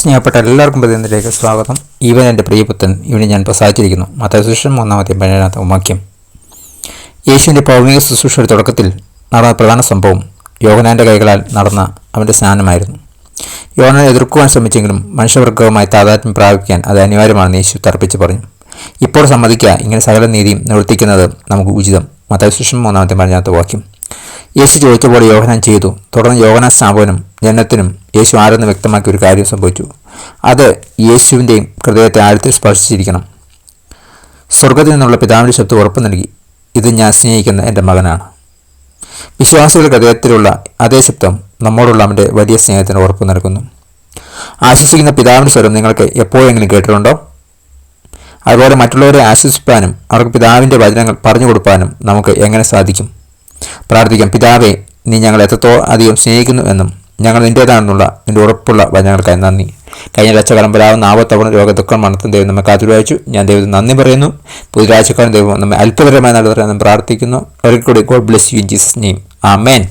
സ്നേഹപ്പെട്ട എല്ലാവർക്കും പ്രതിനിധിയിലേക്ക് സ്വാഗതം. ഇവൻ എൻ്റെ പ്രിയപുത്രൻ, ഇവനെ ഞാൻ പ്രസാദിച്ചിരിക്കുന്നു. മത്തായി സുവിശേഷം 1-17 വാക്യം. യേശുവിൻ്റെ ഭൗമിക ശുശ്രൂഷയുടെ തുടക്കത്തിൽ നടന്ന പ്രധാന സംഭവം യോഹന്നാൻ്റെ കൈകളാൽ നടന്ന അവൻ്റെ സ്നാനമായിരുന്നു. യോഹന്നാനെ എതിർക്കുവാൻ ശ്രമിച്ചെങ്കിലും മനുഷ്യവർഗവുമായി താതാത്മ്യം പ്രാപിക്കാൻ അത് അനിവാര്യമാണെന്ന് യേശു തർപ്പിച്ച് പറഞ്ഞു. ഇപ്പോൾ സമ്മതിക്കുക, ഇങ്ങനെ സകല നീതിയും നിവർത്തിക്കുന്നത് നമുക്ക് ഉചിതം. മത്തായി സുവിശേഷം 1-17 വാക്യം. യേശു ചോദിച്ചപ്പോൾ യോഹന്നാൻ ചെയ്തു. തുടർന്ന് യോഹന്നാൻ സ്നാപകനും ജനത്തിനും യേശു ആരെന്ന് വ്യക്തമാക്കിയ ഒരു കാര്യം സംഭവിച്ചു. അത് യേശുവിൻ്റെയും ഹൃദയത്തെ ആഴത്തിൽ സ്പർശിച്ചിരിക്കണം. സ്വർഗത്തിൽ നിന്നുള്ള പിതാവിൻ്റെ ശബ്ദം ഉറപ്പ് നൽകി, ഇത് ഞാൻ സ്നേഹിക്കുന്ന എൻ്റെ മകനാണ്. വിശ്വാസികളുടെ ഹൃദയത്തിലുള്ള അതേ ശബ്ദം നമ്മോടുള്ള അവൻ്റെ വലിയ സ്നേഹത്തിന് ഉറപ്പ് നൽകുന്നു. ആശ്വസിക്കുന്ന പിതാവിൻ്റെ സ്വരം നിങ്ങൾക്ക് എപ്പോഴെങ്കിലും കേട്ടിട്ടുണ്ടോ? അതുപോലെ മറ്റുള്ളവരെ ആശ്വസിപ്പാനും അവർക്ക് പിതാവിൻ്റെ വചനങ്ങൾ പറഞ്ഞു കൊടുക്കാനും നമുക്ക് എങ്ങനെ സാധിക്കും? പ്രാർത്ഥിക്കാം. പിതാവേ, നീ ഞങ്ങളെ എത്രത്തോളം അധികം സ്നേഹിക്കുന്നു എന്നും ഞങ്ങൾ നിൻ്റേതാണെന്നുള്ള നിൻ്റെ ഉറപ്പുള്ള വചനങ്ങൾക്കായി നന്ദി. കഴിഞ്ഞ രക്ഷകാലം വരാവുന്ന ആപത്തവണ രോഗദുഃഖം മണത്തും ദൈവം നമ്മെ കാത്തുവായിച്ചു. ഞാൻ ദൈവത്തിന് നന്ദി പറയുന്നു. പുതിയ രാജ്യക്കാരൻ ദൈവം നമ്മെ അത്ഭുതകരമായി നടത്തണമെന്ന് പ്രാർത്ഥിക്കുന്നു. ഒരിക്കൽ കൂടി God bless you in Jesus name. Amen.